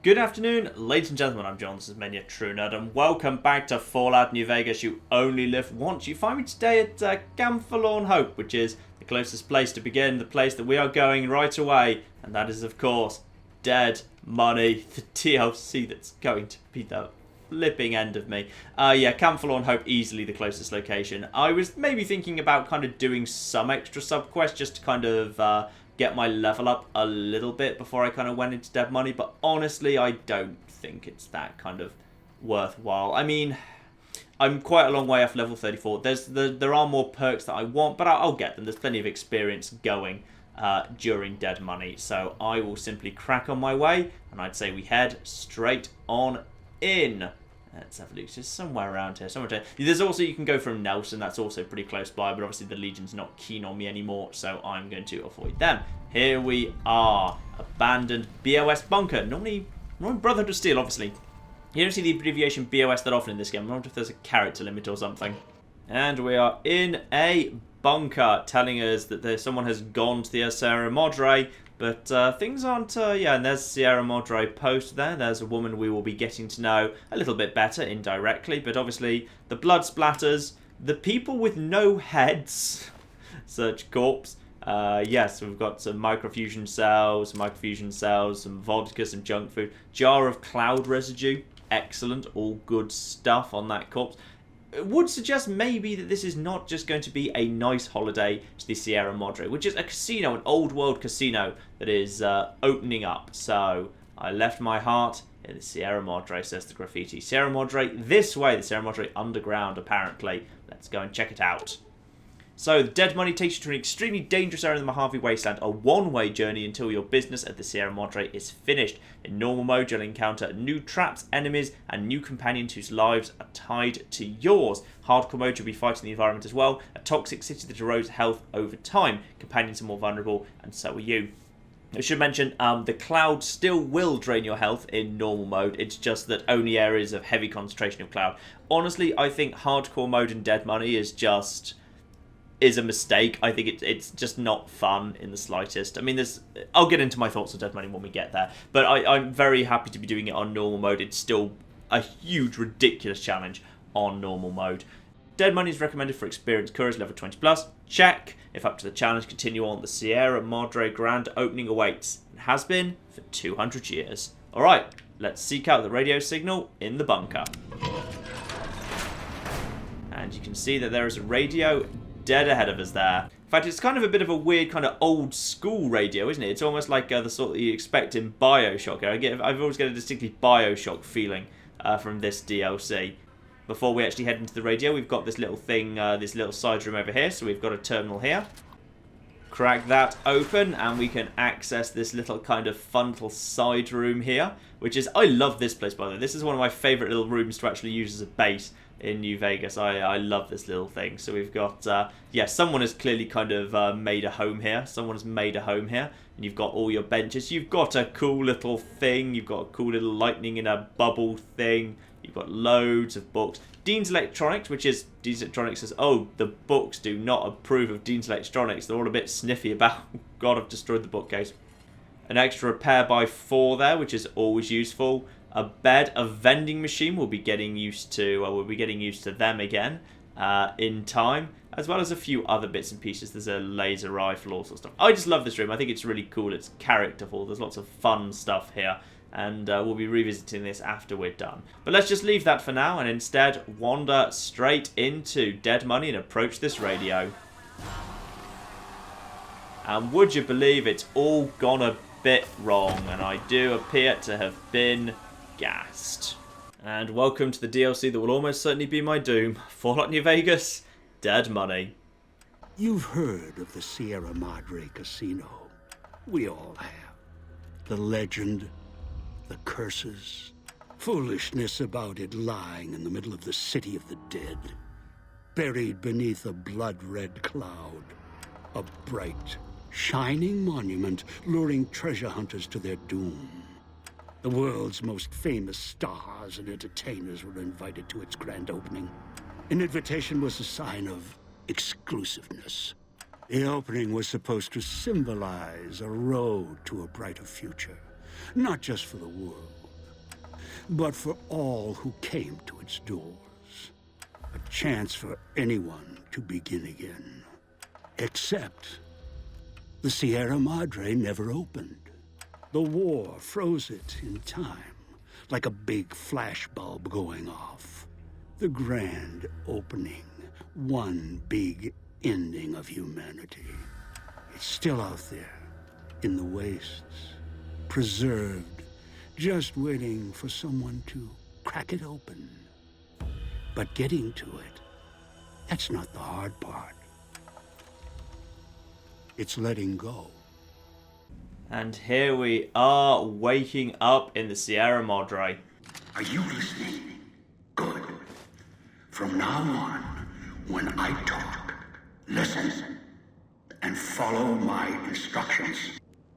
Good afternoon, ladies and gentlemen, I'm John, this is Mania True Nerd, and welcome back to Fallout New Vegas. You only live once. You find me today at Camp Forlorn Hope, which is the closest place to begin, the place that we are going right away, and that is, of course, Dead Money, the DLC that's going to be the flipping end of me. Camp Forlorn Hope, easily the closest location. I was maybe thinking about kind of doing some extra sub-quests just to kind of get my level up a little bit before I kind of went into Dead Money, but honestly, I don't think it's that kind of worthwhile. I mean, I'm quite a long way off level 34. There are more perks that I want, but I'll get them. There's plenty of experience going during Dead Money, so I will simply crack on my way, and I'd say we head straight on in. Let's have a look. Just somewhere around here. There's also, you can go from Nelson. That's also pretty close by, but obviously the Legion's not keen on me anymore, so I'm going to avoid them. Here we are. Abandoned Bos Bunker. Normally Brotherhood of Steel, obviously. You don't see the abbreviation BOS that often in this game. I wonder if there's a character limit or something. And we are in a bunker, telling us that someone has gone to the Sierra Madre. But things aren't, and there's Sierra Madre post there. There's a woman we will be getting to know a little bit better indirectly. But obviously, the blood splatters, the people with no heads, search corpse. Yes, we've got some microfusion cells, some vodka, some junk food. Jar of cloud residue, excellent, all good stuff on that corpse. Would suggest maybe that this is not just going to be a nice holiday to the Sierra Madre, which is a casino, an old world casino that is opening up. So I left my heart in the Sierra Madre, says the graffiti. Sierra Madre this way, the Sierra Madre underground apparently. Let's go and check it out. So, Dead Money takes you to an extremely dangerous area in the Mojave Wasteland, a one-way journey until your business at the Sierra Madre is finished. In normal mode, you'll encounter new traps, enemies, and new companions whose lives are tied to yours. Hardcore mode, you'll be fighting the environment as well, a toxic city that erodes health over time. Companions are more vulnerable, and so are you. I should mention, the cloud still will drain your health in normal mode. It's just that only areas of heavy concentration of cloud. Honestly, I think hardcore mode in Dead Money is a mistake. I think it's just not fun in the slightest. I mean, I'll get into my thoughts on Dead Money when we get there, but I'm very happy to be doing it on normal mode. It's still a huge, ridiculous challenge on normal mode. Dead Money is recommended for experienced couriers level 20+. Check. If up to the challenge, continue on. The Sierra Madre grand opening awaits. It has been for 200 years. Alright, let's seek out the radio signal in the bunker. And you can see that there is a radio dead ahead of us there. In fact, it's kind of a bit of a weird kind of old school radio, isn't it? It's almost like the sort that you expect in Bioshock. I've always got a distinctly Bioshock feeling from this DLC. Before we actually head into the radio, we've got this little thing, this little side room over here. So we've got a terminal here. Crack that open and we can access this little kind of fun little side room here, which is, I love this place, by the way. This is one of my favourite little rooms to actually use as a base in New Vegas. I love this little thing. So we've got, someone has clearly kind of made a home here. And you've got all your benches. You've got a cool little thing. You've got a cool little lightning in a bubble thing. You've got loads of books. Dean's Electronics, Dean's Electronics says, oh, the books do not approve of Dean's Electronics. They're all a bit sniffy about, God, I've destroyed the bookcase. An extra repair by 4 there, which is always useful. A bed, a vending machine, we'll be getting used to them again in time, as well as a few other bits and pieces. There's a laser rifle, all sorts of stuff. I just love this room. I think it's really cool. It's characterful. There's lots of fun stuff here, and we'll be revisiting this after we're done. But let's just leave that for now and instead wander straight into Dead Money and approach this radio. And would you believe it's all gone a bit wrong, and I do appear to have been gassed. And welcome to the DLC that will almost certainly be my doom. Fallout New Vegas, Dead Money. You've heard of the Sierra Madre Casino. We all have. The legend, the curses, foolishness about it lying in the middle of the city of the dead, buried beneath a blood-red cloud. A bright, shining monument luring treasure hunters to their doom. The world's most famous stars and entertainers were invited to its grand opening. An invitation was a sign of exclusiveness. The opening was supposed to symbolize a road to a brighter future, not just for the world, but for all who came to its doors. A chance for anyone to begin again. Except the Sierra Madre never opened. The war froze it in time, like a big flashbulb going off. The grand opening, one big ending of humanity. It's still out there, in the wastes, preserved, just waiting for someone to crack it open. But getting to it, that's not the hard part. It's letting go. And here we are, waking up in the Sierra Madre. Are you listening? Good. From now on, when I talk, listen and follow my instructions.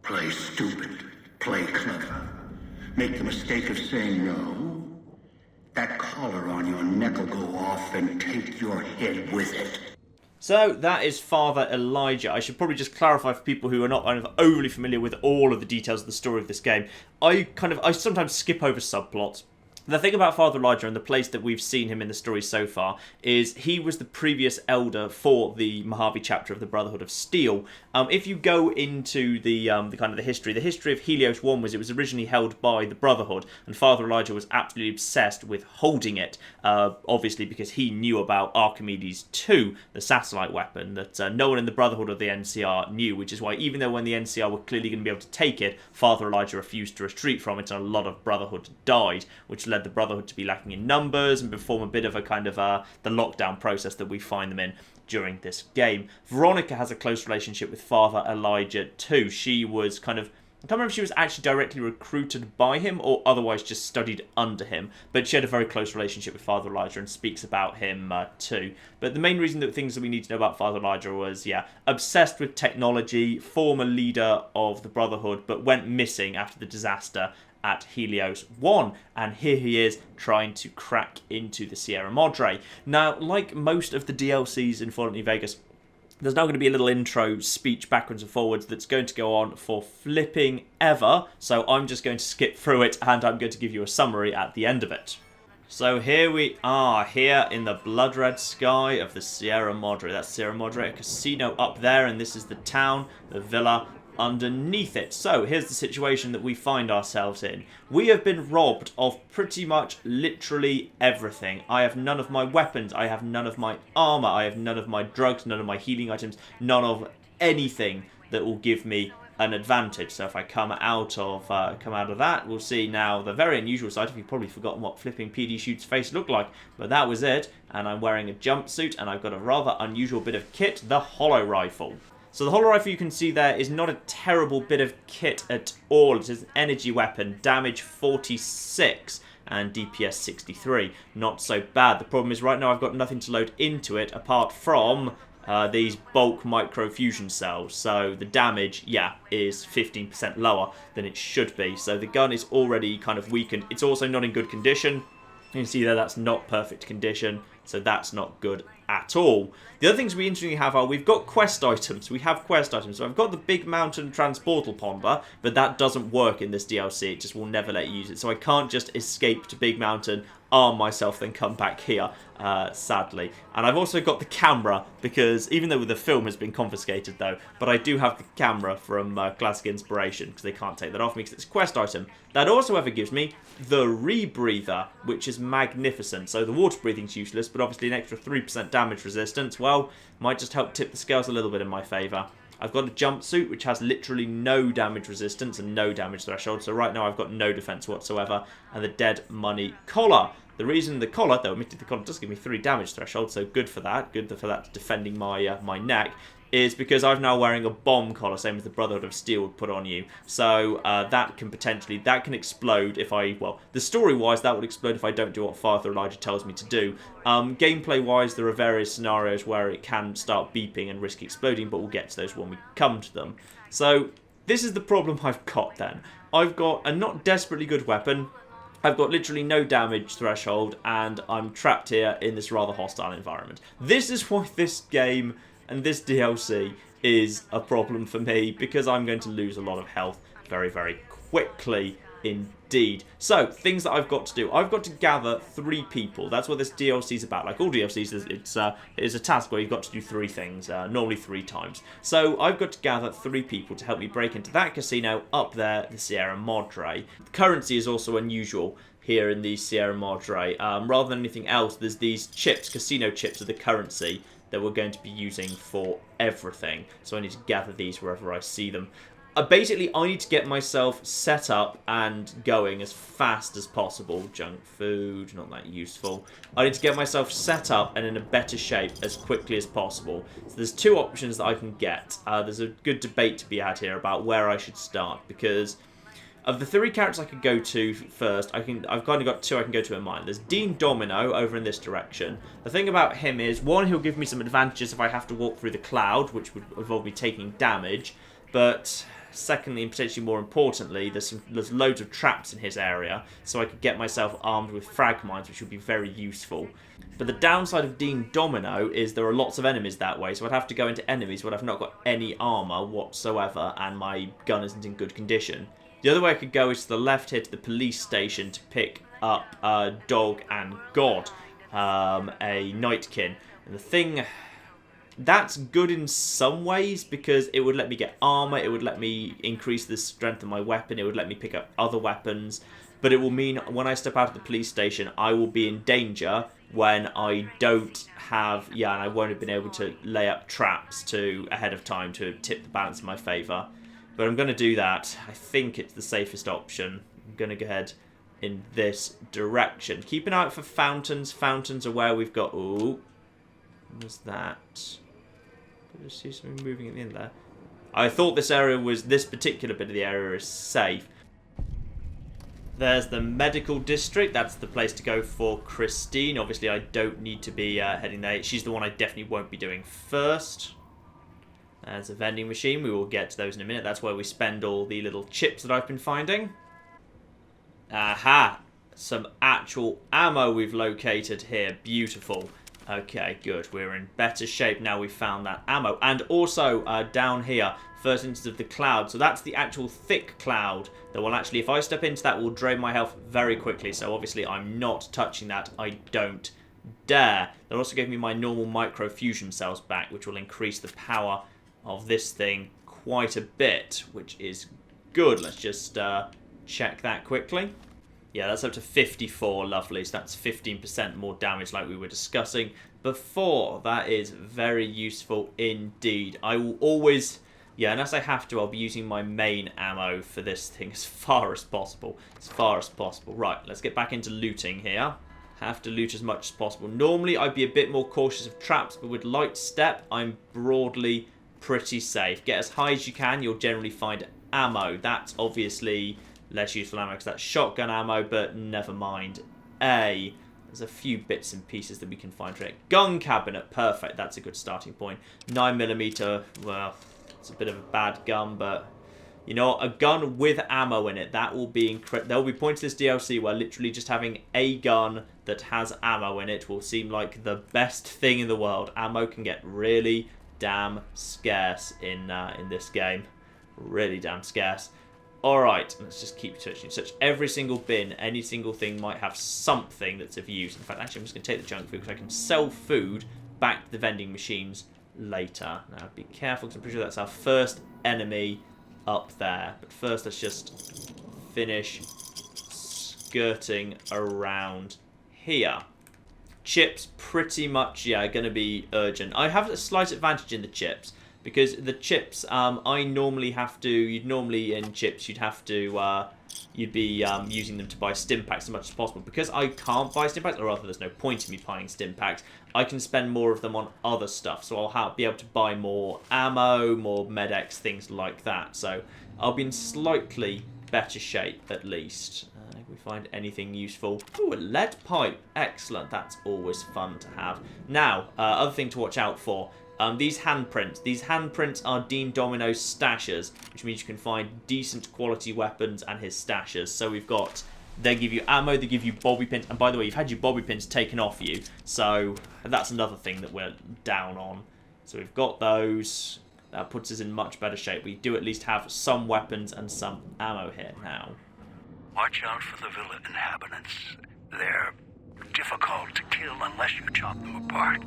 Play stupid, play clever. Make the mistake of saying no. That collar on your neck will go off and take your head with it. So that is Father Elijah. I should probably just clarify for people who are not kind of overly familiar with all of the details of the story of this game. I sometimes skip over subplots. The thing about Father Elijah and the place that we've seen him in the story so far is he was the previous elder for the Mojave chapter of the Brotherhood of Steel. If you go into the history of Helios 1 was it was originally held by the Brotherhood, and Father Elijah was absolutely obsessed with holding it, obviously because he knew about Archimedes 2, the satellite weapon that no one in the Brotherhood or the NCR knew, which is why even though when the NCR were clearly going to be able to take it, Father Elijah refused to retreat from it, and a lot of Brotherhood died, which led the Brotherhood to be lacking in numbers and perform a bit of a kind of the lockdown process that we find them in during this game. Veronica has a close relationship with Father Elijah too. She was I can't remember if she was actually directly recruited by him or otherwise just studied under him, but she had a very close relationship with Father Elijah and speaks about him too. But the main reason that things that we need to know about Father Elijah was, obsessed with technology, former leader of the Brotherhood, but went missing after the disaster at Helios 1, and here he is trying to crack into the Sierra Madre. Now, like most of the DLCs in Fallout New Vegas, there's now going to be a little intro speech backwards and forwards that's going to go on for flipping ever, so I'm just going to skip through it and I'm going to give you a summary at the end of it. So here we are, here in the blood red sky of the Sierra Madre. That's Sierra Madre, a casino up there, and this is the town, the villa underneath it. So here's the situation that we find ourselves in. We have been robbed of pretty much literally everything. I have none of my weapons, I have none of my armor, I have none of my drugs, none of my healing items, none of anything that will give me an advantage. So if I come out of that, we'll see now the very unusual side. If you've probably forgotten what flipping PD Shoot's face looked like, but that was it. And I'm wearing a jumpsuit, and I've got a rather unusual bit of kit, the hollow rifle. So the hollow rifle you can see there is not a terrible bit of kit at all. It is an energy weapon, damage 46 and DPS 63. Not so bad. The problem is right now I've got nothing to load into it apart from these bulk microfusion cells. So the damage, is 15% lower than it should be. So the gun is already kind of weakened. It's also not in good condition. You can see there that's not perfect condition. So that's not good at all. The other things we interestingly have are we've got quest items. We have quest items. So I've got the Big Mountain Transportal Ponder, but that doesn't work in this DLC. It just will never let you use it. So I can't just escape to Big Mountain, arm myself, then come back here, sadly. And I've also got the camera, because even though the film has been confiscated though, but I do have the camera from Classic Inspiration, because they can't take that off me because it's a quest item. That also ever gives me the Rebreather, which is magnificent. So the water breathing's useless, but obviously an extra 3% damage resistance, well, might just help tip the scales a little bit in my favour. I've got a jumpsuit which has literally no damage resistance and no damage threshold, so right now I've got no defense whatsoever, and the Dead Money Collar. The reason the collar, though admittedly the collar does give me 3 damage threshold, so good for that defending my my neck, is because I'm now wearing a bomb collar, same as the Brotherhood of Steel would put on you. So that can explode if the story-wise, that would explode if I don't do what Father Elijah tells me to do. Gameplay-wise, there are various scenarios where it can start beeping and risk exploding, but we'll get to those when we come to them. So this is the problem I've got then. I've got a not desperately good weapon, I've got literally no damage threshold, and I'm trapped here in this rather hostile environment. This is why this game and this DLC is a problem for me, because I'm going to lose a lot of health very, very quickly indeed. So, things that I've got to do. I've got to gather 3 people. That's what this DLC is about. Like all DLCs, it is a task where you've got to do 3 things, normally 3 times. So, I've got to gather 3 people to help me break into that casino up there, the Sierra Madre. The currency is also unusual here in the Sierra Madre. Rather than anything else, there's these chips, casino chips, are the currency that we're going to be using for everything. So I need to gather these wherever I see them. Basically, I need to get myself set up and going as fast as possible. Junk food, not that useful. I need to get myself set up and in a better shape as quickly as possible. So there's 2 options that I can get. There's a good debate to be had here about where I should start, because of the 3 characters I could go to first, I've kind of got 2 I can go to in mind. There's Dean Domino over in this direction. The thing about him is, 1, he'll give me some advantages if I have to walk through the cloud, which would involve me taking damage. But secondly, and potentially more importantly, there's loads of traps in his area, so I could get myself armed with frag mines, which would be very useful. But the downside of Dean Domino is there are lots of enemies that way, so I'd have to go into enemies where I've not got any armour whatsoever, and my gun isn't in good condition. The other way I could go is to the left here to the police station to pick up Dog and God, a Nightkin. And the thing, that's good in some ways because it would let me get armour, it would let me increase the strength of my weapon, it would let me pick up other weapons. But it will mean when I step out of the police station, I will be in danger when I don't have, and I won't have been able to lay up traps ahead of time to tip the balance in my favour. But I'm going to do that. I think it's the safest option. I'm going to go ahead in this direction. Keep an eye out for fountains. Fountains are where we've got... Ooh. What was that? I just see something moving at the end there. I thought this particular bit of the area is safe. There's the medical district. That's the place to go for Christine. Obviously, I don't need to be heading there. She's the one I definitely won't be doing first. There's a vending machine. We will get to those in a minute. That's where we spend all the little chips that I've been finding. Aha! Some actual ammo we've located here. Beautiful. Okay, good. We're in better shape now we've found that ammo. And also, down here, first instance of the cloud. So that's the actual thick cloud that will actually, if I step into that, will drain my health very quickly. So obviously, I'm not touching that. I don't dare. They'll also give me my normal microfusion cells back, which will increase the power of this thing quite a bit, which is good. Let's just check that quickly. Yeah, that's up to 54, lovely. So that's 15% more damage like we were discussing before. That is very useful indeed. I will always, unless I have to, I'll be using my main ammo for this thing as far as possible. As far as possible. Right, let's get back into looting here. Have to loot as much as possible. Normally, I'd be a bit more cautious of traps, but with light step, I'm broadly pretty safe. Get as high as you can, you'll generally find ammo. That's obviously less useful ammo because that's shotgun ammo, but never mind. There's a few bits and pieces that we can find here. Gun cabinet, perfect. That's a good starting point. 9mm, well, it's a bit of a bad gun, but you know, a gun with ammo in it, that will be incredible. There will be points in this DLC where literally just having a gun that has ammo in it will seem like the best thing in the world. Ammo can get really damn scarce in this game. Really damn scarce. Alright, let's just keep touching. Search every single bin. Any single thing might have something that's of use. In fact, actually, I'm just going to take the junk food because I can sell food back to the vending machines later. Now, be careful because I'm pretty sure that's our first enemy up there. But first, let's just finish skirting around here. Chips, pretty much, going to be urgent. I have a slight advantage in the chips because the chips, I normally have to. In chips, you'd be using them to buy stim packs as much as possible. Because I can't buy stim packs, or rather, there's no point in me buying stim packs. I can spend more of them on other stuff, so I'll be able to buy more ammo, more med-X, things like that. So I'll be in slightly better shape at least. If we find anything useful. Ooh, a lead pipe. Excellent. That's always fun to have. Now, other thing to watch out for. These handprints. These handprints are Dean Domino's stashes, which means you can find decent quality weapons and his stashes. So we've got, they give you ammo, they give you bobby pins. And by the way, you've had your bobby pins taken off you. So that's another thing that we're down on. So we've got those. That puts us in much better shape. We do at least have some weapons and some ammo here now. Watch out for the villa inhabitants. They're difficult to kill unless you chop them apart.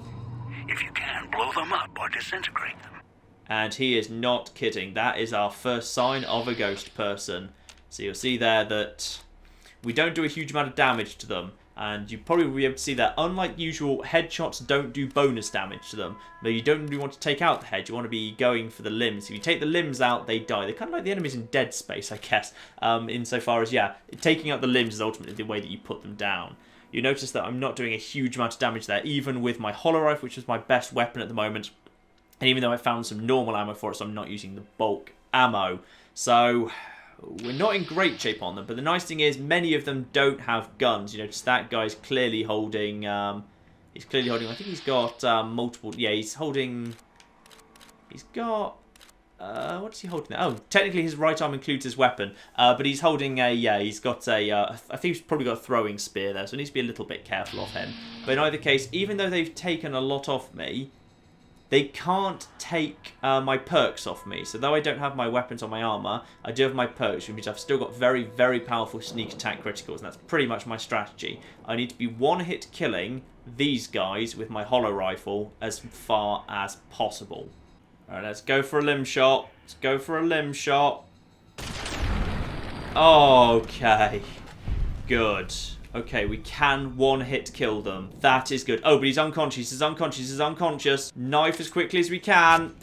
If you can, blow them up or disintegrate them. And he is not kidding. That is our first sign of a ghost person. So you'll see there that we don't do a huge amount of damage to them. And you probably will be able to see that, unlike usual, headshots don't do bonus damage to them. But you don't really want to take out the head, you want to be going for the limbs. If you take the limbs out, they die. They're kind of like the enemies in Dead Space, I guess. Insofar as, yeah, taking out the limbs is ultimately the way that you put them down. You notice that I'm not doing a huge amount of damage there, even with my hollow rifle, which is my best weapon at the moment. And even though I found some normal ammo for it, so I'm not using the bulk ammo. So we're not in great shape on them. But the nice thing is, many of them don't have guns. You notice that guy's clearly holding... I think he's got multiple... Yeah, he's holding... He's got... what is he holding there? Oh, technically his right arm includes his weapon. But he's holding a... Yeah, he's got a... I think he's probably got a throwing spear there. So it needs to be a little bit careful of him. But in either case, even though they've taken a lot off me... They can't take my perks off me. So though I don't have my weapons or my armor, I do have my perks, which means I've still got very, very powerful sneak attack criticals. And that's pretty much my strategy. I need to be one-hit killing these guys with my hollow rifle as far as possible. Alright, let's go for a limb shot. Let's go for a limb shot. Okay. Good. Okay, we can one-hit kill them. That is good. Oh, but he's unconscious. He's unconscious. He's unconscious. Knife as quickly as we can.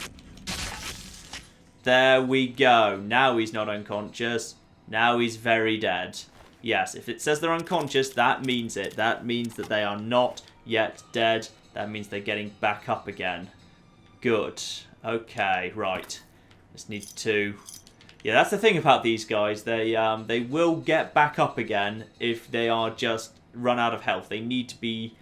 There we go. Now he's not unconscious. Now he's very dead. Yes, if it says they're unconscious, that means it. That means that they are not yet dead. That means they're getting back up again. Good. Okay, right. Just need to... Yeah, that's the thing about these guys. They will get back up again if they are just run out of health. They need to be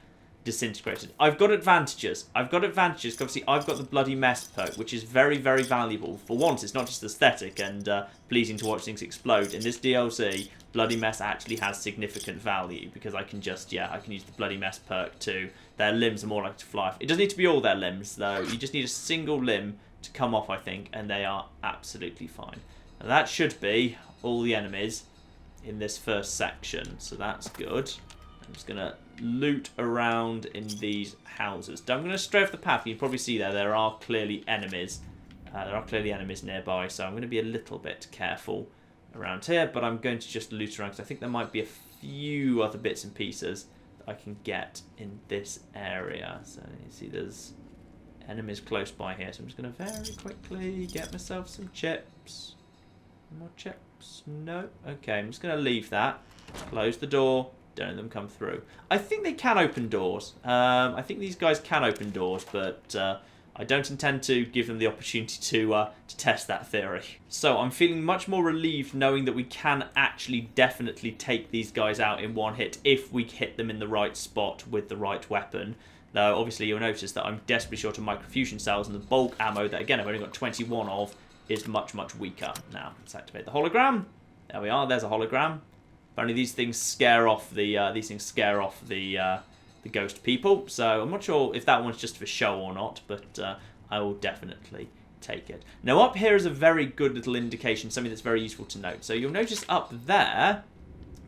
disintegrated. I've got advantages. Because obviously I've got the Bloody Mess perk, which is very, very valuable. For once, it's not just aesthetic and pleasing to watch things explode. In this DLC, Bloody Mess actually has significant value because I can just, I can use the Bloody Mess perk too. Their limbs are more likely to fly off. It doesn't need to be all their limbs, though. You just need a single limb to come off, I think, and they are absolutely fine. Now that should be all the enemies in this first section, so that's good. I'm just going to loot around in these houses. I'm going to stray off the path. You can probably see there are clearly enemies. There are clearly enemies nearby, so I'm going to be a little bit careful around here, but I'm going to just loot around because I think there might be a few other bits and pieces that I can get in this area. So you see there's enemies close by here, so I'm just going to very quickly get myself some chips. More chips? No? Okay, I'm just going to leave that. Close the door. Don't let them come through. I think they can open doors. I think these guys can open doors, but I don't intend to give them the opportunity to test that theory. So I'm feeling much more relieved knowing that we can actually definitely take these guys out in one hit if we hit them in the right spot with the right weapon. Though, obviously, you'll notice that I'm desperately short of microfusion cells and the bulk ammo that, again, I've only got 21 of, is much, much weaker. Now, let's activate the hologram. There we are. There's a hologram. Apparently, these things scare off the ghost people. So I'm not sure if that one's just for show or not, but I will definitely take it. Now, up here is a very good little indication, something that's very useful to note. So you'll notice up there,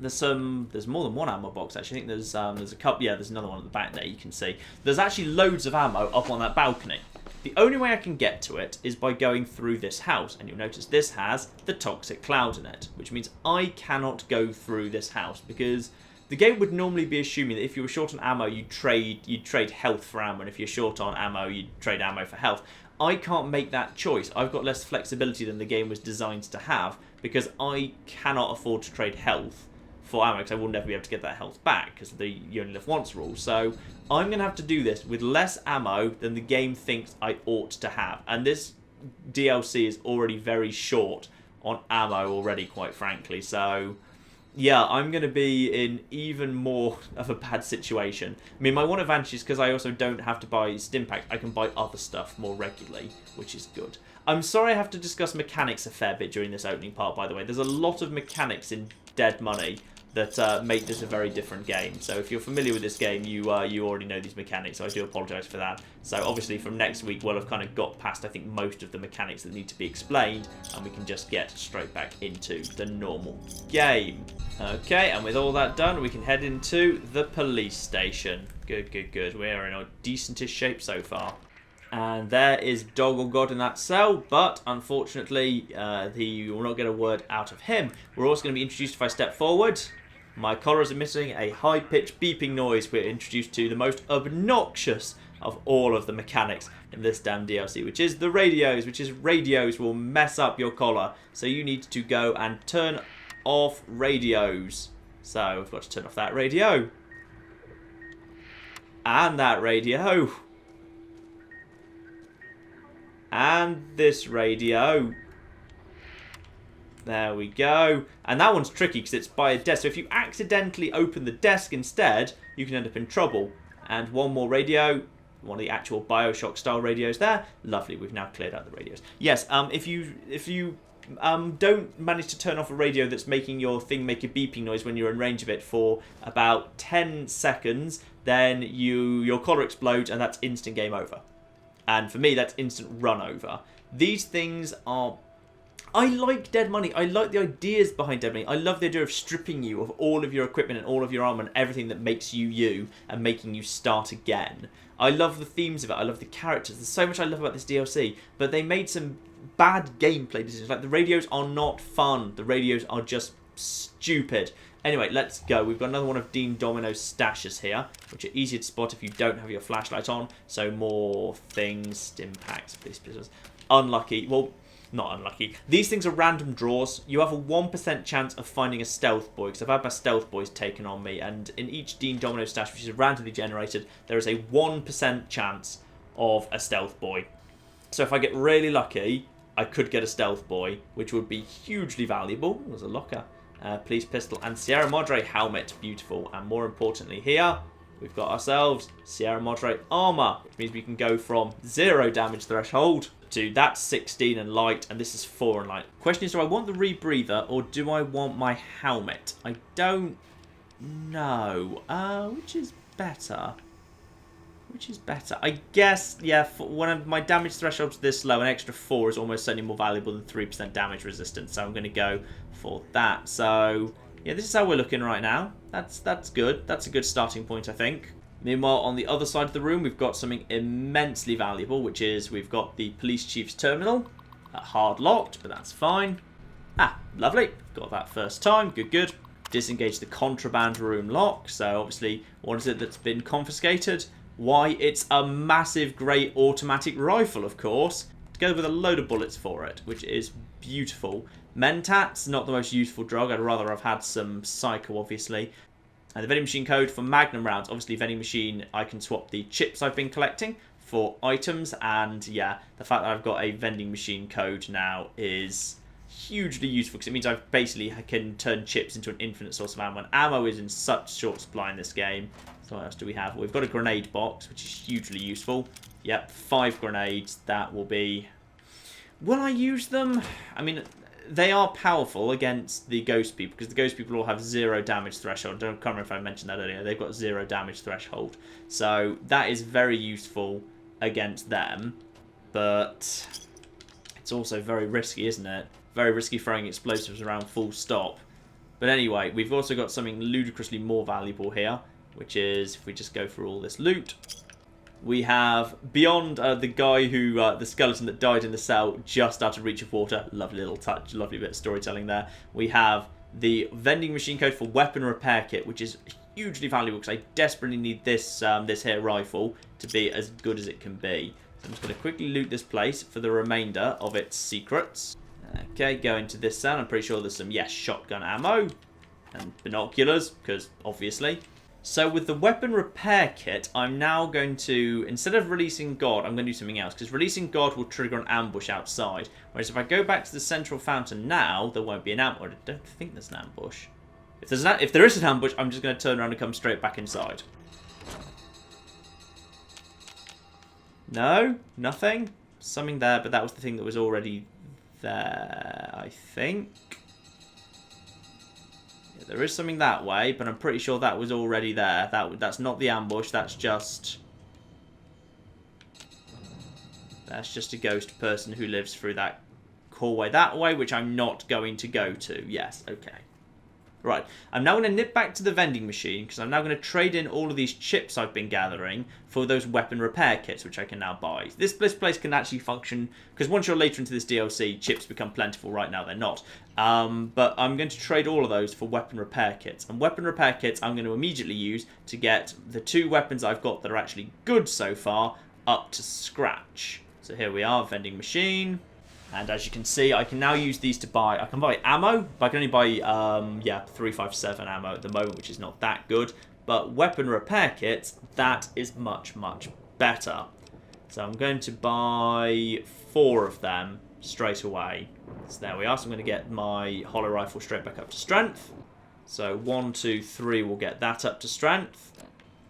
there's more than one ammo box. Actually, I think there's a couple. Yeah, there's another one at the back there. You can see there's actually loads of ammo up on that balcony. The only way I can get to it is by going through this house, and you'll notice this has the toxic cloud in it, which means I cannot go through this house because the game would normally be assuming that if you were short on ammo, you'd trade health for ammo, and if you're short on ammo, you'd trade ammo for health. I can't make that choice. I've got less flexibility than the game was designed to have because I cannot afford to trade health for ammo because I will never be able to get that health back because of the you only live once rule. So I'm going to have to do this with less ammo than the game thinks I ought to have. And this DLC is already very short on ammo already, quite frankly. So yeah, I'm going to be in even more of a bad situation. I mean, my one advantage is because I also don't have to buy Stimpack. I can buy other stuff more regularly, which is good. I'm sorry I have to discuss mechanics a fair bit during this opening part, by the way. There's a lot of mechanics in Dead Money. that make this a very different game. So if you're familiar with this game, you already know these mechanics, so I do apologise for that. So obviously from next week, we'll have kind of got past, I think, most of the mechanics that need to be explained, and we can just get straight back into the normal game. Okay, and with all that done, we can head into the police station. Good, good, good. We're in a decentish shape so far. And there is Doggle God in that cell, but unfortunately, you will not get a word out of him. We're also going to be introduced, if I step forward, my collar is emitting a high-pitched beeping noise. We're introduced to the most obnoxious of all of the mechanics in this damn DLC, which is the radios, radios will mess up your collar. So you need to go and turn off radios. So we've got to turn off that radio. And that radio. And this radio. There we go. And that one's tricky because it's by a desk. So if you accidentally open the desk instead, you can end up in trouble. And one more radio. One of the actual Bioshock style radios there. Lovely, we've now cleared out the radios. Yes, if you don't manage to turn off a radio that's making your thing make a beeping noise when you're in range of it for about 10 seconds, then your collar explodes and that's instant game over. And for me, that's instant run over. These things are... I like Dead Money. I like the ideas behind Dead Money. I love the idea of stripping you of all of your equipment and all of your armor and everything that makes you you and making you start again. I love the themes of it. I love the characters. There's so much I love about this DLC. But they made some bad gameplay decisions. Like, the radios are not fun. The radios are just stupid. Anyway, let's go. We've got another one of Dean Domino's stashes here, which are easier to spot if you don't have your flashlight on. So more things, stim packs, police pistols. Unlucky. Well, not unlucky. These things are random draws. You have a 1% chance of finding a stealth boy, because I've had my stealth boys taken on me, and in each Dean Domino stash, which is randomly generated, there is a 1% chance of a stealth boy. So if I get really lucky, I could get a stealth boy, which would be hugely valuable. There's a locker. Police pistol and Sierra Madre helmet. Beautiful. And more importantly here, we've got ourselves Sierra Madre armor, which means we can go from 0 damage threshold to that's 16 and light, and this is 4 and light. Question is, do I want the rebreather or do I want my helmet? I don't know. Which is better? Which is better? I guess, yeah, for when my damage threshold's this low, an extra 4 is almost certainly more valuable than 3% damage resistance. So I'm going to go for that. So, yeah, this is how we're looking right now. That's good. That's a good starting point, I think. Meanwhile, on the other side of the room, we've got something immensely valuable, which is we've got the police chief's terminal. Hard locked, but that's fine. Ah, lovely. Got that first time. Good, good. Disengage the contraband room lock. So, obviously, what is it that's been confiscated? Why, it's a massive, great automatic rifle, of course, together with a load of bullets for it, which is beautiful. Mentats, not the most useful drug. I'd rather have had some Psycho, obviously. And the vending machine code for Magnum rounds. Obviously, vending machine, I can swap the chips I've been collecting for items. And, yeah, the fact that I've got a vending machine code now is hugely useful, because it means I basically can turn chips into an infinite source of ammo. And ammo is in such short supply in this game. So what else do we have? We've got a grenade box, which is hugely useful. Yep, 5 grenades. That will be... Will I use them? I mean, they are powerful against the ghost people, because the ghost people all have 0 damage threshold. I can't remember if I mentioned that earlier. They've got 0 damage threshold. So that is very useful against them. But it's also very risky, isn't it? Very risky throwing explosives around full stop. But anyway, we've also got something ludicrously more valuable here, which is, if we just go through all this loot, we have, beyond the guy who, the skeleton that died in the cell just out of reach of water, lovely little touch, lovely bit of storytelling there, we have the vending machine code for weapon repair kit, which is hugely valuable, because I desperately need this, this here rifle to be as good as it can be. So I'm just going to quickly loot this place for the remainder of its secrets. Okay, go into this cell. I'm pretty sure there's some, yes, shotgun ammo and binoculars, because obviously. So with the weapon repair kit, I'm now going to, instead of releasing God, I'm going to do something else, because releasing God will trigger an ambush outside. Whereas if I go back to the central fountain now, there won't be an ambush. I don't think there's an ambush. If there is an ambush, I'm just going to turn around and come straight back inside. No, nothing. Something there, but that was the thing that was already there, I think. Yeah, There is something that way, but I'm pretty sure that was already there. That's not the ambush. That's just a ghost person who lives through that hallway that way, which I'm not going to go to. Yes, okay. Right, I'm now going to nip back to the vending machine because I'm now going to trade in all of these chips I've been gathering for those weapon repair kits, which I can now buy. This place can actually function, because once you're later into this DLC, chips become plentiful. Right now they're not. But I'm going to trade all of those for weapon repair kits. And weapon repair kits I'm going to immediately use to get the 2 weapons I've got that are actually good so far up to scratch. So here we are, vending machine. And as you can see, I can now use these to buy... I can buy ammo, but I can only buy, 357 ammo at the moment, which is not that good. But weapon repair kits, that is much, much better. So I'm going to buy 4 of them straight away. So there we are. So I'm going to get my hollow rifle straight back up to strength. So 1, 2, 3 will get that up to strength.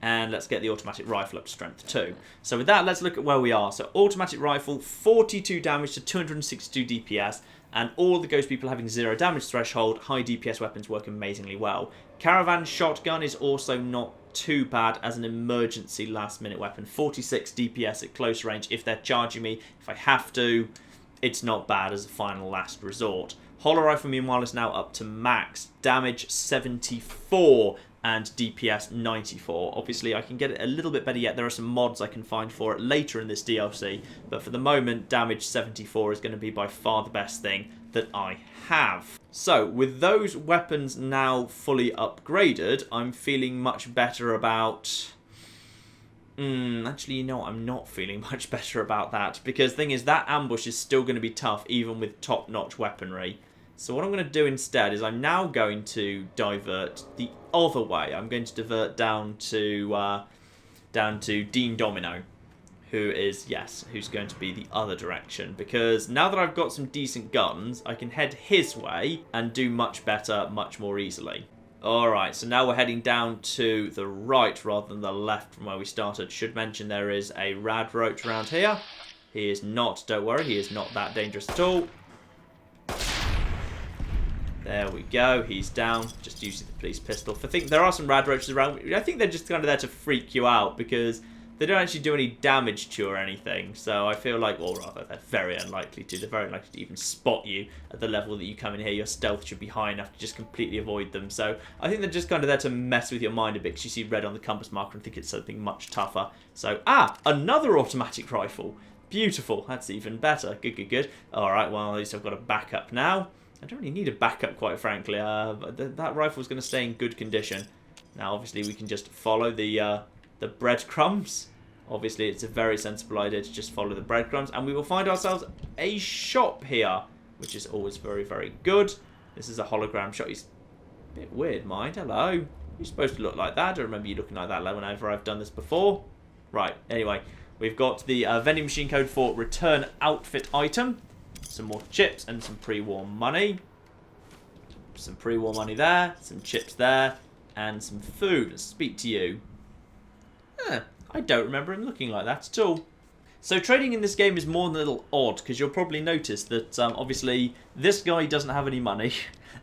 And let's get the automatic rifle up to strength 2. So with that, let's look at where we are. So automatic rifle, 42 damage to 262 DPS. And all the ghost people having 0 damage threshold, high DPS weapons work amazingly well. Caravan shotgun is also not too bad as an emergency last minute weapon. 46 DPS at close range if they're charging me. If I have to, it's not bad as a final last resort. Hollow rifle meanwhile is now up to max. Damage 74 and DPS 94. Obviously I can get it a little bit better yet. There are some mods I can find for it later in this DLC, but for the moment damage 74 is going to be by far the best thing that I have. So with those weapons now fully upgraded, I'm feeling much better about... actually, you know what? I'm not feeling much better about that, because the thing is that ambush is still going to be tough even with top-notch weaponry. So what I'm going to do instead is I'm now going to divert the other way. I'm going to divert down to Dean Domino, who's going to be the other direction. Because now that I've got some decent guns, I can head his way and do much better, much more easily. Alright, so now we're heading down to the right rather than the left from where we started. Should mention there is a Radroach around here. He is not, don't worry, he is not that dangerous at all. There we go, he's down, just using the police pistol. There are some Radroaches around. I think they're just kind of there to freak you out because they don't actually do any damage to you or anything. So I feel like, or rather, they're very unlikely to. They're very unlikely to even spot you at the level that you come in here. Your stealth should be high enough to just completely avoid them. So I think they're just kind of there to mess with your mind a bit because you see red on the compass marker and think it's something much tougher. So, another automatic rifle. Beautiful, that's even better. Good, good, good. Alright, well, at least I've got a backup now. I don't really need a backup, quite frankly. But that rifle's going to stay in good condition. Now, obviously, we can just follow the breadcrumbs. Obviously, it's a very sensible idea to just follow the breadcrumbs. And we will find ourselves a shop here, which is always very, very good. This is a hologram shop. He's a bit weird, mind. Hello. You're supposed to look like that. I don't remember you looking like that whenever I've done this before. Right, anyway. We've got the vending machine code for return outfit item. Some more chips and some pre-war money. Some pre-war money there. Some chips there. And some food. Let's speak to you. I don't remember him looking like that at all. So trading in this game is more than a little odd, because you'll probably notice that obviously this guy doesn't have any money,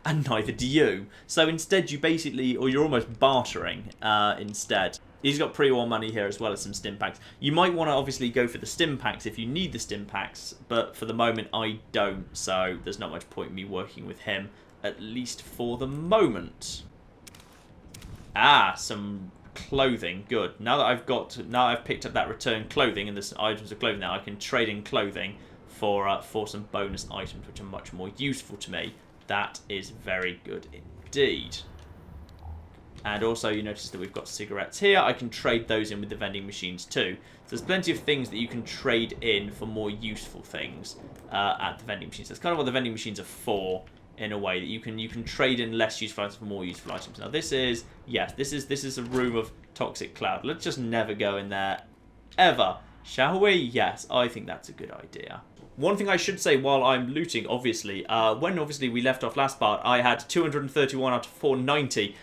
and neither do you. So instead you basically, or you're almost bartering instead. He's got pre-war money here as well as some stim packs. You might want to obviously go for the stim packs if you need the stim packs, but for the moment I don't, so there's not much point in me working with him, at least for the moment. Some clothing, good. Now that I've picked up that return clothing and there's items of clothing now, I can trade in clothing for some bonus items which are much more useful to me. That is very good indeed. And also you notice that we've got cigarettes here. I can trade those in with the vending machines too. So there's plenty of things that you can trade in for more useful things at the vending machines. That's kind of what the vending machines are for, in a way, that you can trade in less useful items for more useful items. Now this is a room of toxic cloud. Let's just never go in there ever, shall we? Yes, I think that's a good idea. One thing I should say while I'm looting, obviously, when obviously we left off last part, I had 231 out of 490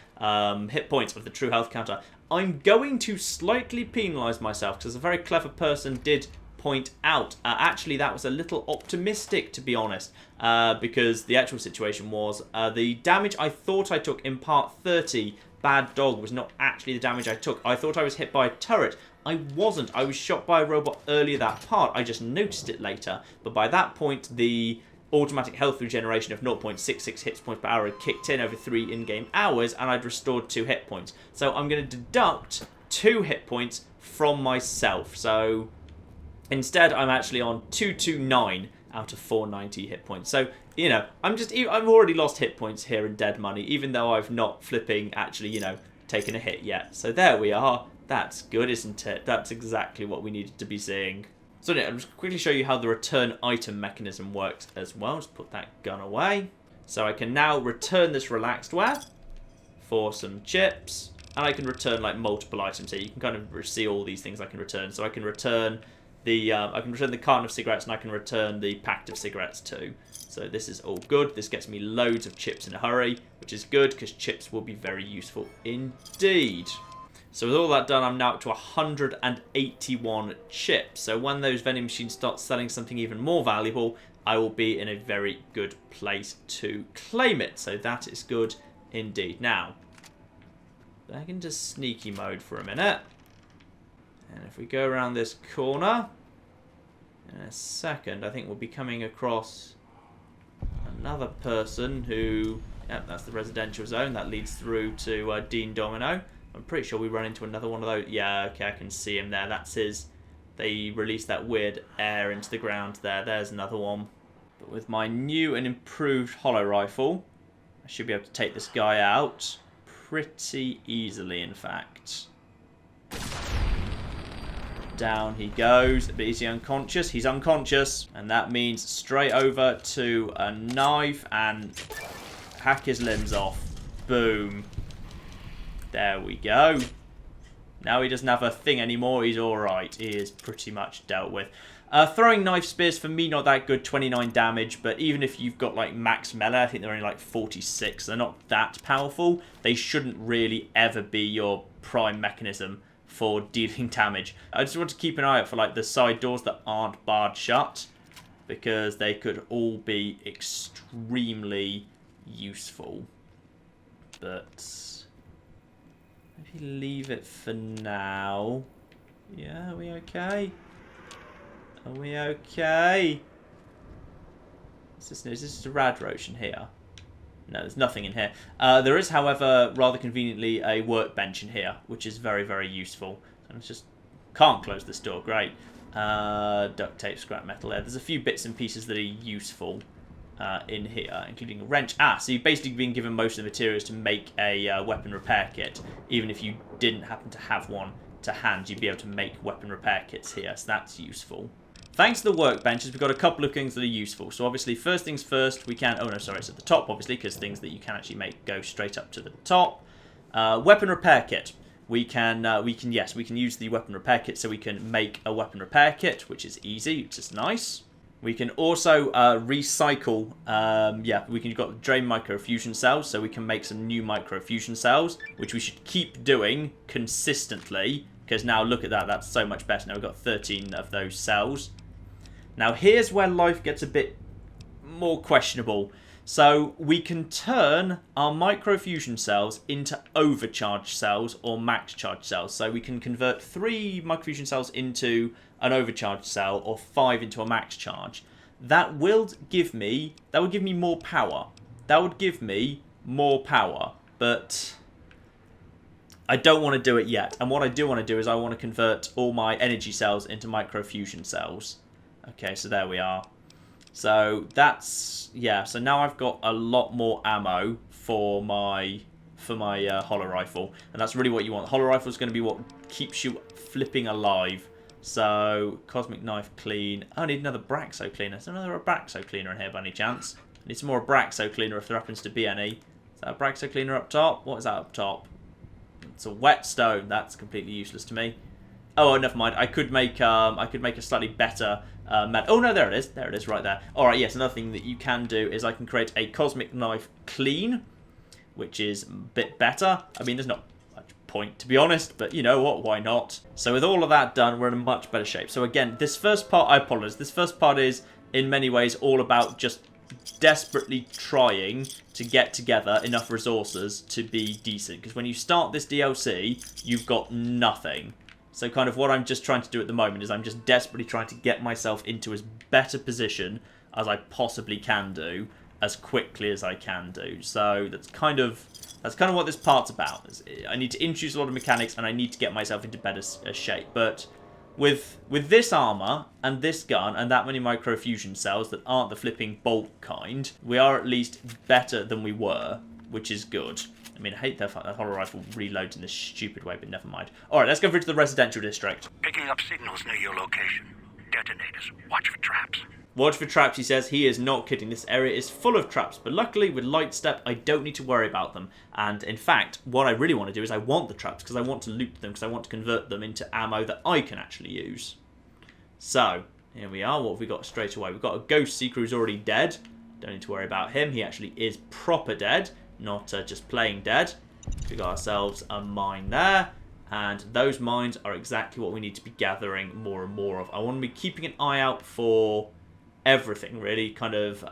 hit points with the true health counter. I'm going to slightly penalise myself because a very clever person did point out, actually that was a little optimistic, to be honest, because the actual situation was the damage I thought I took in part 30, Bad Dog, was not actually the damage I took. I thought I was hit by a turret. I wasn't. I was shot by a robot earlier that part. I just noticed it later. But by that point, the automatic health regeneration of 0.66 hit points per hour had kicked in over 3 in-game hours, and I'd restored 2 hit points. So I'm going to deduct 2 hit points from myself. So instead, I'm actually on 229 out of 490 hit points. So, you know, I've already lost hit points here in Dead Money, even though I've not flipping actually, you know, taken a hit yet. So there we are. That's good, isn't it? That's exactly what we needed to be seeing. So yeah, I'll just quickly show you how the return item mechanism works as well. Just put that gun away. So I can now return this relaxed wear for some chips. And I can return like multiple items here. You can kind of see all these things I can return. So I can return the carton of cigarettes, and I can return the packet of cigarettes too. So this is all good. This gets me loads of chips in a hurry, which is good because chips will be very useful indeed. So with all that done, I'm now up to 181 chips. So when those vending machines start selling something even more valuable, I will be in a very good place to claim it. So that is good indeed. Now, back into sneaky mode for a minute. And if we go around this corner, in a second, I think we'll be coming across another person who... Yep, that's the residential zone. That leads through to Dean Domino. I'm pretty sure we run into another one of those. Yeah, okay, I can see him there. That's his... They released that weird air into the ground there. There's another one. But with my new and improved hollow rifle, I should be able to take this guy out pretty easily, in fact. Down he goes. But is he unconscious? He's unconscious. And that means straight over to a knife and hack his limbs off. Boom. There we go. Now he doesn't have a thing anymore. He's alright. He is pretty much dealt with. Throwing knife spears, for me, not that good. 29 damage. But even if you've got like max melee, I think they're only like 46. They're not that powerful. They shouldn't really ever be your prime mechanism for dealing damage. I just want to keep an eye out for like the side doors that aren't barred shut, because they could all be extremely useful. But maybe leave it for now. Yeah, are we okay? Are we okay? Is this a Radroach in here? No, there's nothing in here. There is, however, rather conveniently, a workbench in here, which is very, very useful. And it's just... Can't close this door. Great. Duct tape, scrap metal there. There's a few bits and pieces that are useful in here, including a wrench. So you've basically been given most of the materials to make a weapon repair kit. Even if you didn't happen to have one to hand, you'd be able to make weapon repair kits here, so that's useful. Thanks to the workbenches, we've got a couple of things that are useful. So obviously, first things first, we can... Oh, no, sorry, it's at the top, obviously, because things that you can actually make go straight up to the top. Weapon repair kit. We can use the weapon repair kit, so we can make a weapon repair kit, which is easy, which is nice. We can also recycle... we've got drain microfusion cells, so we can make some new microfusion cells, which we should keep doing consistently, because now look at that, that's so much better. Now we've got 13 of those cells. Now here's where life gets a bit more questionable. So we can turn our microfusion cells into overcharged cells or max charge cells. So we can convert 3 microfusion cells into an overcharged cell or 5 into a max charge. That would give me more power. That would give me more power, but I don't want to do it yet. And what I do want to do is I want to convert all my energy cells into microfusion cells. Okay, so there we are. So that's... Yeah, so now I've got a lot more ammo for my hollow rifle. And that's really what you want. The hollow rifle is going to be what keeps you flipping alive. So, cosmic knife clean. Oh, I need another Braxo cleaner. Is there another Braxo cleaner in here by any chance? I need some more Braxo cleaner if there happens to be any. Is that a Braxo cleaner up top? What is that up top? It's a whetstone. That's completely useless to me. Oh, never mind. I could make a slightly better oh no, there it is. There it is, right there. All right, yes. Another thing that you can do is I can create a cosmic knife clean, which is a bit better. I mean, there's not much point, to be honest, but you know what, why not? So with all of that done, we're in a much better shape. So again, this first part, I apologize, this first part is in many ways all about just desperately trying to get together enough resources to be decent. Because when you start this DLC, you've got nothing. So kind of what I'm just trying to do at the moment is I'm just desperately trying to get myself into as better position as I possibly can do, as quickly as I can do. So that's kind of what this part's about. I need to introduce a lot of mechanics and I need to get myself into better shape. But with this armor and this gun and that many microfusion cells that aren't the flipping bolt kind, we are at least better than we were, which is good. I mean, I hate that hollow rifle reloads in this stupid way, but never mind. Alright, let's go through to the residential district. Picking up signals near your location. Detonators. Watch for traps. Watch for traps, he says. He is not kidding. This area is full of traps, but luckily with Lightstep, I don't need to worry about them. And in fact, what I really want to do is I want the traps because I want to loot them, because I want to convert them into ammo that I can actually use. So, here we are. What have we got straight away? We've got a Ghost Seeker who's already dead. Don't need to worry about him. He actually is proper dead, not just playing dead. We got ourselves a mine there. And those mines are exactly what we need to be gathering more and more of. I want to be keeping an eye out for everything, really. Kind of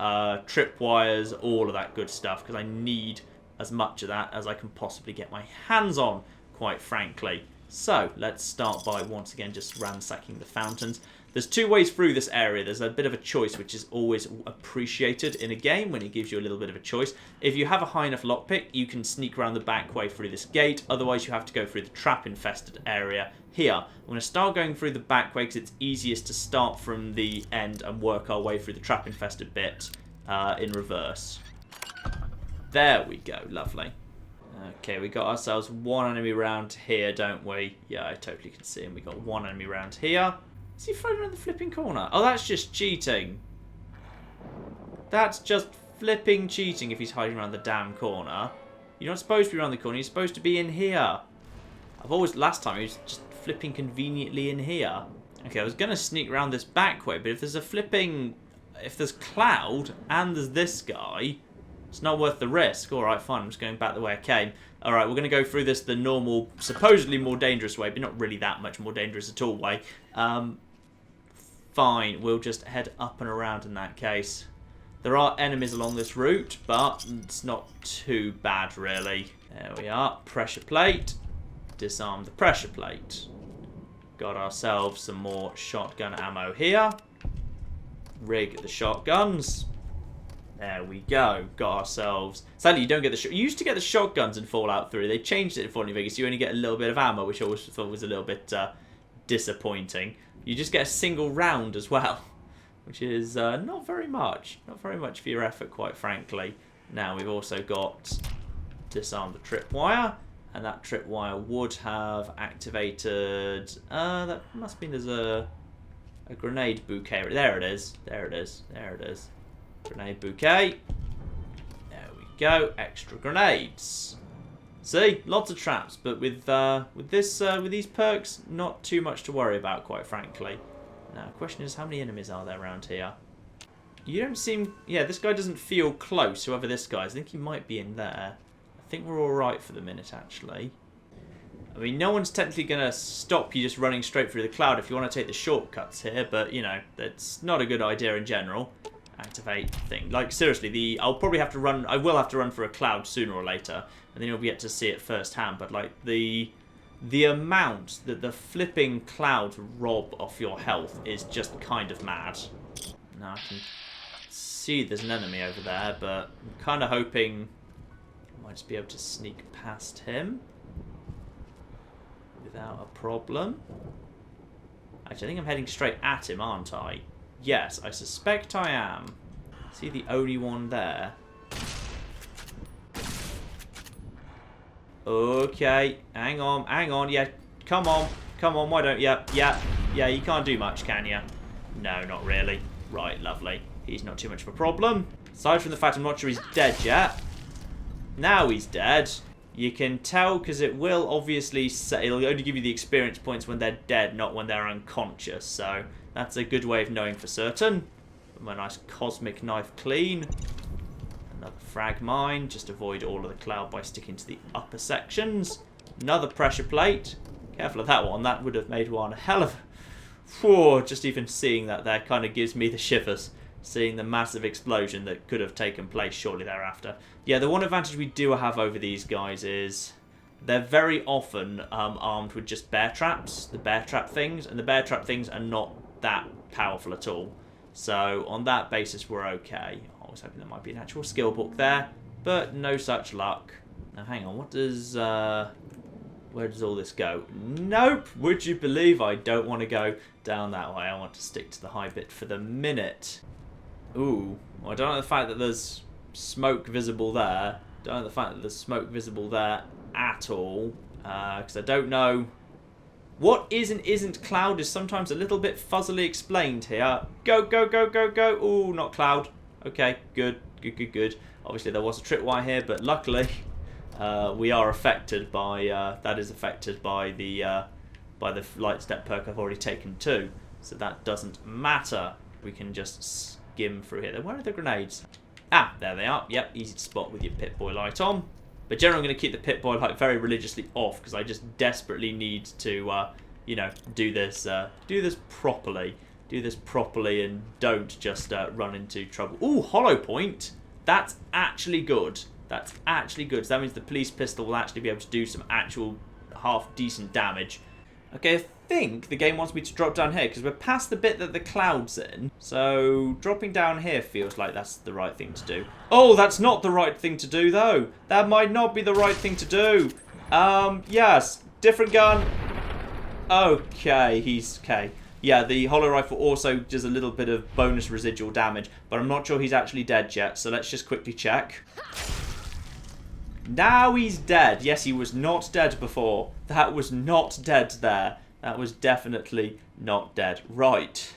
tripwires, all of that good stuff. Because I need as much of that as I can possibly get my hands on, quite frankly. So, let's start by, once again, just ransacking the fountains. There's two ways through this area. There's a bit of a choice, which is always appreciated in a game when it gives you a little bit of a choice. If you have a high enough lockpick, you can sneak around the back way through this gate. Otherwise, you have to go through the trap-infested area here. I'm going to start going through the back way because it's easiest to start from the end and work our way through the trap-infested bit in reverse. There we go. Lovely. Okay, we got ourselves one enemy round here, don't we? Yeah, I totally can see him. We got one enemy round here. Is he floating around the flipping corner? Oh, that's just cheating. That's just flipping cheating if he's hiding around the damn corner. You're not supposed to be around the corner. You're supposed to be in here. Last time he was just flipping conveniently in here. Okay, I was going to sneak around this back way, but if there's Cloud and there's this guy, it's not worth the risk. Alright, fine. I'm just going back the way I came. Alright, we're going to go through this the normal, supposedly more dangerous way, but not really that much more dangerous at all way. Fine, we'll just head up and around in that case. There are enemies along this route, but it's not too bad, really. There we are. Pressure plate. Disarm the pressure plate. Got ourselves some more shotgun ammo here. Rig the shotguns. There we go. Got ourselves... Sadly, you don't get the... You used to get the shotguns in Fallout 3. They changed it in Fallout New Vegas. You only get a little bit of ammo, which I always thought was a little bit disappointing. You just get a single round as well, which is not very much. Not very much for your effort, quite frankly. Now, we've also got disarm the tripwire. And that tripwire would have activated... that must mean there's a grenade bouquet. There it is. There it is. There it is. Grenade bouquet. There we go. Extra grenades. See, lots of traps, but with these perks, not too much to worry about, quite frankly. Now, the question is, how many enemies are there around here? You don't seem... Yeah, this guy doesn't feel close, whoever this guy is. I think he might be in there. I think we're all right for the minute, actually. I mean, no one's technically going to stop you just running straight through the cloud if you want to take the shortcuts here, but, you know, that's not a good idea in general. Activate thing. Like, seriously, I will have to run for a cloud sooner or later, and then you'll get to see it firsthand, but, like, the amount that the flipping clouds rob off your health is just kind of mad. Now, I can see there's an enemy over there, but I'm kind of hoping I might just be able to sneak past him without a problem. Actually, I think I'm heading straight at him, aren't I? Yes, I suspect I am. Is he the only one there? Okay, hang on, yeah, come on, why don't you? Yeah, you can't do much, can you? No, not really. Right, lovely. He's not too much of a problem. Aside from the fact I'm not sure he's dead yet. Now he's dead. You can tell because it will obviously say, it'll only give you the experience points when they're dead, not when they're unconscious, so that's a good way of knowing for certain. Put my nice cosmic knife clean. Another frag mine. Just avoid all of the cloud by sticking to the upper sections. Another pressure plate. Careful of that one. That would have made one a hell of... Whew, just even seeing that there kind of gives me the shivers. Seeing the massive explosion that could have taken place shortly thereafter. Yeah, the one advantage we do have over these guys is they're very often armed with just bear traps, the bear trap things, and the bear trap things are not that powerful at all. So on that basis, we're okay. I was hoping there might be an actual skill book there, but no such luck. Now hang on, what does... where does all this go? Nope! Would you believe I don't want to go down that way? I want to stick to the high bit for the minute. Ooh, well, I don't like the fact that there's smoke visible there. Don't like the fact that there's smoke visible there at all. Because I don't know... What is and isn't cloud is sometimes a little bit fuzzily explained here. Go, go, go, go, go. Ooh, not cloud. Okay, good, good, good, good. Obviously there was a tripwire here, but luckily we are affected by... that is affected by the light step perk I've already taken too. So that doesn't matter. We can just skim through here. Where are the grenades? Ah, there they are. Yep, easy to spot with your Pip-Boy light on. But generally I'm going to keep the Pip-Boy light very religiously off because I just desperately need to, you know, do this properly. Do this properly and don't just run into trouble. Ooh, hollow point. That's actually good. That's actually good. So that means the police pistol will actually be able to do some actual half-decent damage. Okay, I think the game wants me to drop down here because we're past the bit that the cloud's in. So dropping down here feels like that's the right thing to do. Oh, that's not the right thing to do, though. That might not be the right thing to do. Yes. Different gun. Okay, he's... Okay. Yeah, the hollow rifle also does a little bit of bonus residual damage, but I'm not sure he's actually dead yet, so let's just quickly check. Now he's dead. Yes, he was not dead before. That was not dead there. That was definitely not dead. Right.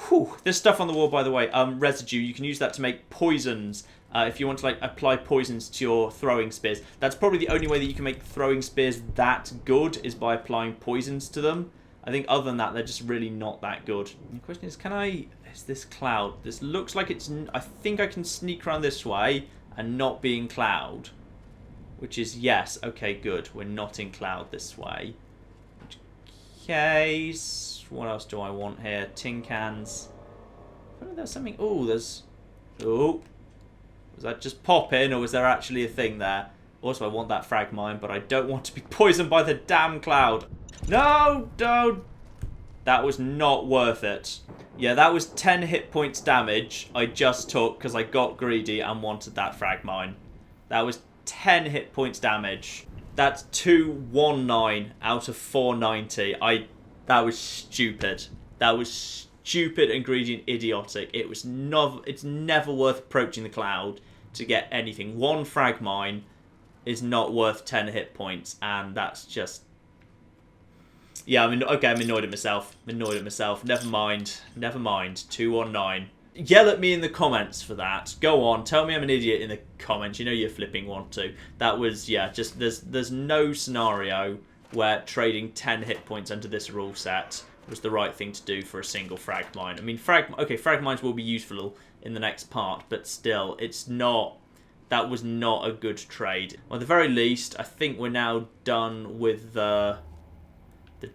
Whew. There's stuff on the wall, by the way. Residue. You can use that to make poisons. If you want to like apply poisons to your throwing spears. That's probably the only way that you can make throwing spears that good is by applying poisons to them. I think other than that, they're just really not that good. The question is, can I... Is this cloud? This looks like it's... I think I can sneak around this way and not be in cloud. Which is, yes, okay, good. We're not in cloud this way. Okay, what else do I want here? Tin cans. Oh, there's something... Oh, there's... Oh. Was that just pop in, or was there actually a thing there? Also, I want that frag mine, but I don't want to be poisoned by the damn cloud. No, don't. That was not worth it. Yeah, that was 10 hit points damage I just took because I got greedy and wanted that frag mine. That was 10 hit points damage. That's 219 out of 490. That was stupid. That was stupid and greedy and idiotic. It's never worth approaching the cloud to get anything. One frag mine is not worth 10 hit points, and that's just... Yeah, I mean, okay, I'm annoyed at myself. Never mind. 219. Yell at me in the comments for that. Go on, tell me I'm an idiot in the comments. You know you flipping want to. That was, yeah, just there's no scenario where trading 10 hit points under this rule set was the right thing to do for a single frag mine. I mean, frag mines will be useful in the next part, but still, it's not... That was not a good trade. Well, at the very least, I think we're now done with the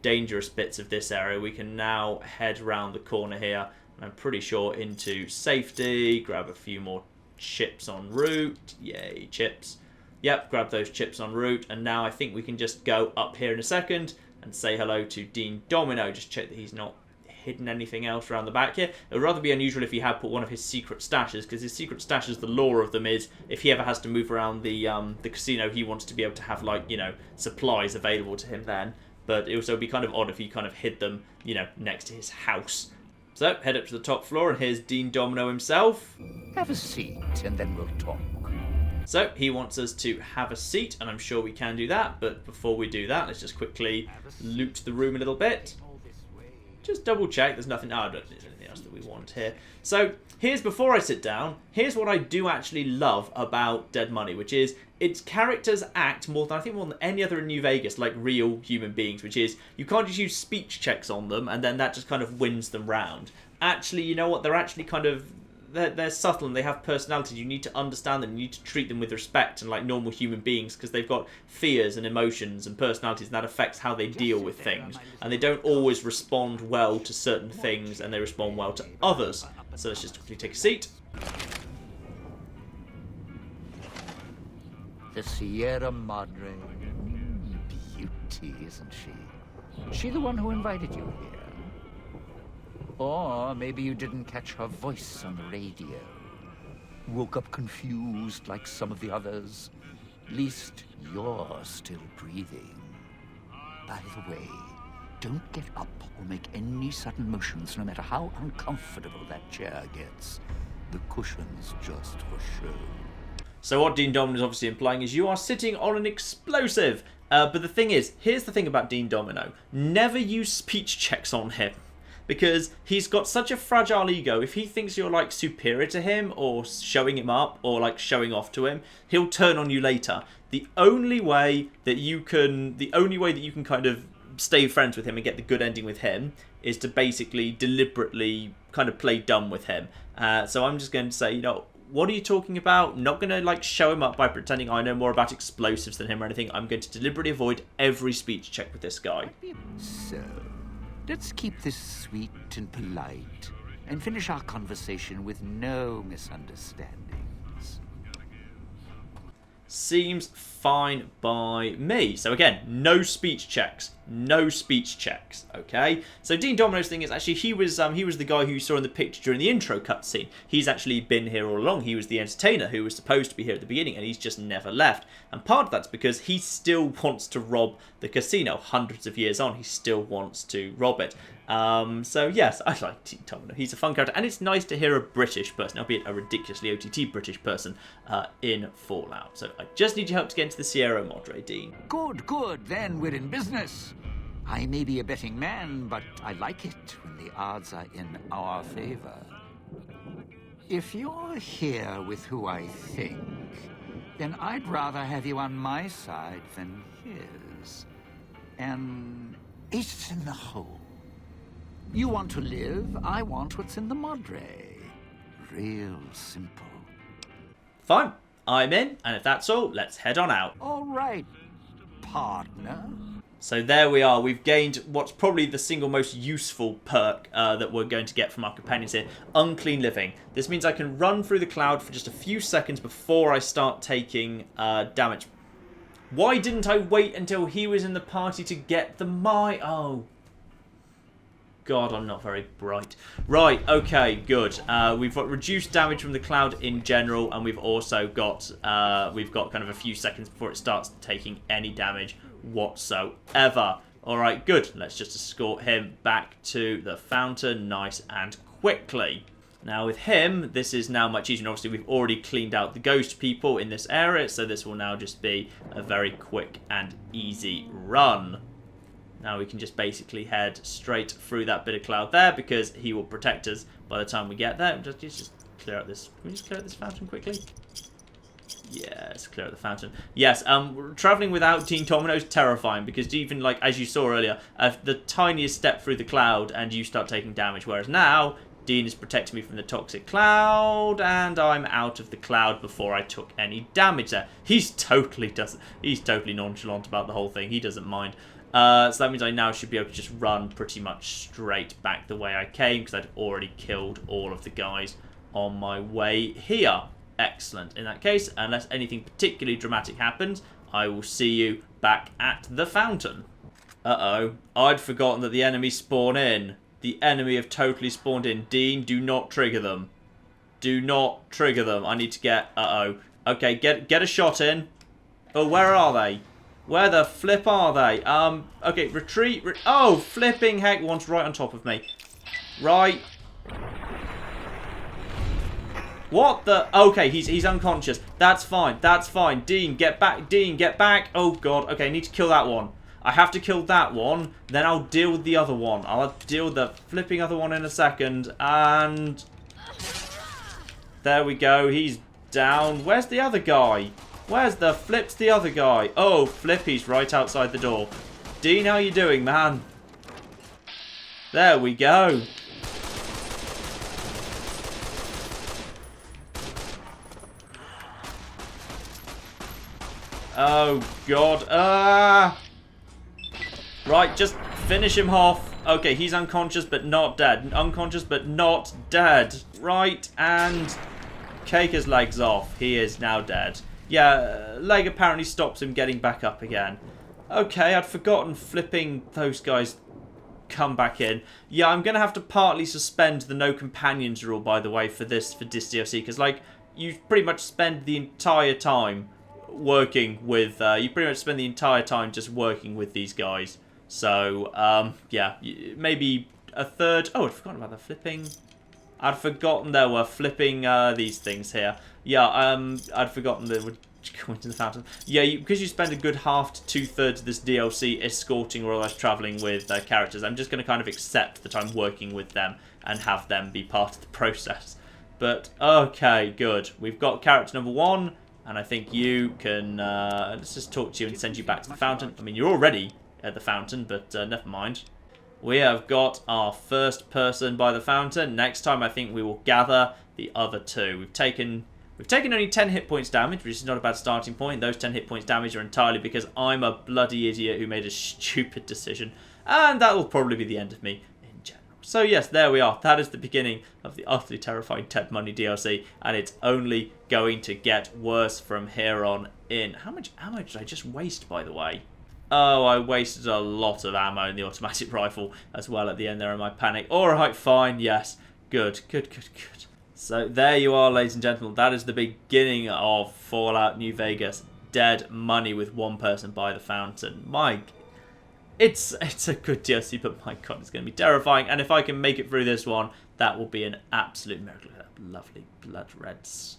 dangerous bits of this area. We can now head round the corner here. I'm pretty sure into safety, grab a few more chips en route. Yay, chips. Yep, grab those chips en route. And now I think we can just go up here in a second and say hello to Dean Domino. Just check that he's not hidden anything else around the back here. It would rather be unusual if he had put one of his secret stashes, because his secret stashes, the lore of them is, if he ever has to move around the casino, he wants to be able to have, like, you know, supplies available to him then. But it would be kind of odd if he kind of hid them, you know, next to his house. So, head up to the top floor, and here's Dean Domino himself. Have a seat, and then we'll talk. So, he wants us to have a seat, and I'm sure we can do that. But before we do that, let's just quickly loot the room a little bit. Just double check, there's nothing... Oh, I don't think there's anything else that we want here. So, here's, before I sit down, here's what I do actually love about Dead Money, which is its characters act more than any other in New Vegas, like real human beings, which is you can't just use speech checks on them and then that just kind of wins them round. Actually, you know what? They're they're subtle and they have personality. You need to understand them. You need to treat them with respect and like normal human beings, because they've got fears and emotions and personalities, and that affects how they deal with things. And they don't always respond well to certain things, and they respond well to others. So let's just quickly take a seat. The Sierra Madre. Beauty, isn't she? She the one who invited you here? Or maybe you didn't catch her voice on the radio. Woke up confused like some of the others. Least you're still breathing. By the way, don't get up or make any sudden motions, no matter how uncomfortable that chair gets. The cushion's just for show. So what Dean Domino is obviously implying is you are sitting on an explosive. But the thing is, here's the thing about Dean Domino. Never use speech checks on him. Because he's got such a fragile ego. If he thinks you're like superior to him or showing him up or like showing off to him, he'll turn on you later. The only way that you can kind of stay friends with him and get the good ending with him is to basically deliberately kind of play dumb with him. So I'm just going to say, what are you talking about? I'm not going to like show him up by pretending I know more about explosives than him or anything. I'm going to deliberately avoid every speech check with this guy. So, let's keep this sweet and polite and finish our conversation with no misunderstandings. Seems fine by me. So again, no speech checks. No speech checks, okay? So Dean Domino's thing is actually he was the guy who you saw in the picture during the intro cutscene. He's actually been here all along. He was the entertainer who was supposed to be here at the beginning, and he's just never left. And part of that's because he still wants to rob the casino. Hundreds of years on, he still wants to rob it. So yes, I like Dean Domino. He's a fun character, and it's nice to hear a British person, albeit a ridiculously OTT British person, in Fallout. So I just need your help to get into the Sierra Madre, Dean. Good. Then we're in business. I may be a betting man, but I like it when the odds are in our favor. If you're here with who I think, then I'd rather have you on my side than his. And it's in the hole. You want to live, I want what's in the Madre. Real simple. Fine, I'm in, and if that's all, let's head on out. All right, partner. So there we are. We've gained what's probably the single most useful perk that we're going to get from our companions here. Unclean Living. This means I can run through the cloud for just a few seconds before I start taking damage. Why didn't I wait until he was in the party to get the Oh. God, I'm not very bright. Right, okay, good. We've got reduced damage from the cloud in general, and we've also got kind of a few seconds before it starts taking any damage whatsoever. Alright, good. Let's just escort him back to the fountain nice and quickly. Now with him, this is now much easier. And obviously, we've already cleaned out the ghost people in this area, so this will now just be a very quick and easy run. Now we can just basically head straight through that bit of cloud there, because he will protect us by the time we get there. Just clear out this. Can we just clear out this fountain quickly? Yes, clear out the fountain. Yes, traveling without Dean Domino is terrifying, because even like as you saw earlier, the tiniest step through the cloud and you start taking damage. Whereas now Dean is protecting me from the toxic cloud, and I'm out of the cloud before I took any damage there. He's totally nonchalant about the whole thing. He doesn't mind. So that means I now should be able to just run pretty much straight back the way I came, because I'd already killed all of the guys on my way here. Excellent. In that case, unless anything particularly dramatic happens, I will see you back at the fountain. Uh-oh. I'd forgotten that the enemies spawn in. The enemy have totally spawned in. Dean, do not trigger them. Do not trigger them. I need to get... Uh-oh. Okay, get a shot in. Oh, where are they? Where the flip are they? Okay, retreat. Oh, flipping heck, one's right on top of me. Right. What the? Okay, he's unconscious. That's fine. That's fine. Dean, get back. Dean, get back. Oh, God. Okay, I need to kill that one. I have to kill that one. Then I'll deal with the other one. I'll deal with the flipping other one in a second. And... there we go. He's down. Where's the other guy? Where's the Flip's the other guy? Oh, Flippy's right outside the door. Dean, how you doing, man? There we go. Oh, God. Right, just finish him off. Okay, he's unconscious but not dead. Unconscious but not dead. Right, and cake his legs off. He is now dead. Yeah, leg apparently stops him getting back up again. Okay, I'd forgotten flipping those guys come back in. Yeah, I'm going to have to partly suspend the no companions rule, by the way, for this DLC, because, like, you pretty much spend the entire time working with, you pretty much spend the entire time just working with these guys. So, yeah, maybe a third. Oh, I'd forgotten about the flipping. I'd forgotten there were flipping these things here. Yeah, I'd forgotten that would go into the fountain. Yeah, because you spend a good half to 2/3 of this DLC escorting or otherwise traveling with characters, I'm just going to kind of accept that I'm working with them and have them be part of the process. But, okay, good. We've got character number 1, and I think you can, let's just talk to you and send you back to the fountain. I mean, you're already at the fountain, but never mind. We have got our first person by the fountain. Next time, I think we will gather the other 2. We've taken only 10 hit points damage, which is not a bad starting point. Those 10 hit points damage are entirely because I'm a bloody idiot who made a stupid decision. And that will probably be the end of me in general. So yes, there we are. That is the beginning of the utterly terrifying Dead Money DLC. And it's only going to get worse from here on in. How much ammo did I just waste, by the way? Oh, I wasted a lot of ammo in the automatic rifle as well at the end there in my panic. Alright, fine, yes. Good. So there you are, ladies and gentlemen. That is the beginning of Fallout New Vegas. Dead Money with one person by the fountain. It's a good DLC, but my God, it's going to be terrifying. And if I can make it through this one, that will be an absolute miracle. Lovely blood red sky.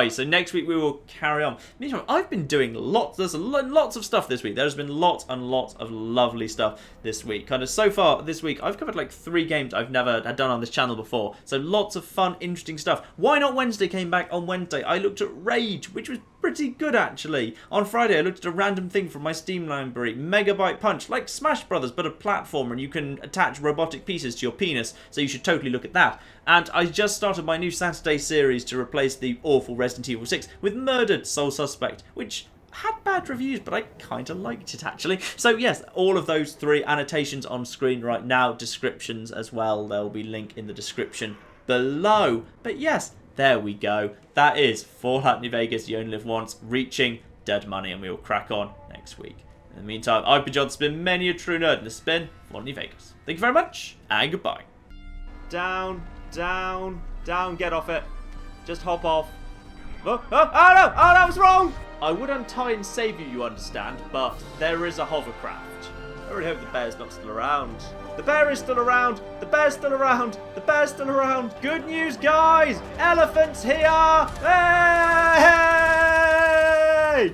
So next week we will carry on. Meanwhile, I've been doing lots of stuff this week. There's been lots and lots of lovely stuff this week. Kind of so far this week, I've covered like 3 games I've never had done on this channel before. So lots of fun, interesting stuff. Why Not Wednesday came back on Wednesday. I looked at Rage, which was pretty good actually. On Friday, I looked at a random thing from my Steam library. Megabyte Punch, like Smash Brothers, but a platformer, and you can attach robotic pieces to your penis. So you should totally look at that. And I just started my new Saturday series to replace the awful Resident Evil 6 with Murdered Soul Suspect, which had bad reviews, but I kind of liked it actually. So yes, all of those 3 annotations on screen right now, descriptions as well. There will be a link in the description below. But yes, there we go. That is Fallout New Vegas, You Only Live Once, reaching Dead Money, and we will crack on next week. In the meantime, I've been John, Spin, many a true nerd, and this has been Fallout New Vegas. Thank you very much, and goodbye. Down, get off it. Just hop off. Oh no, that was wrong! I would untie and save you, you understand, but there is a hovercraft. I really hope the bear's not still around. The bear is still around! The bear's still around! The bear's still around! Good news, guys! Elephants here! Hey!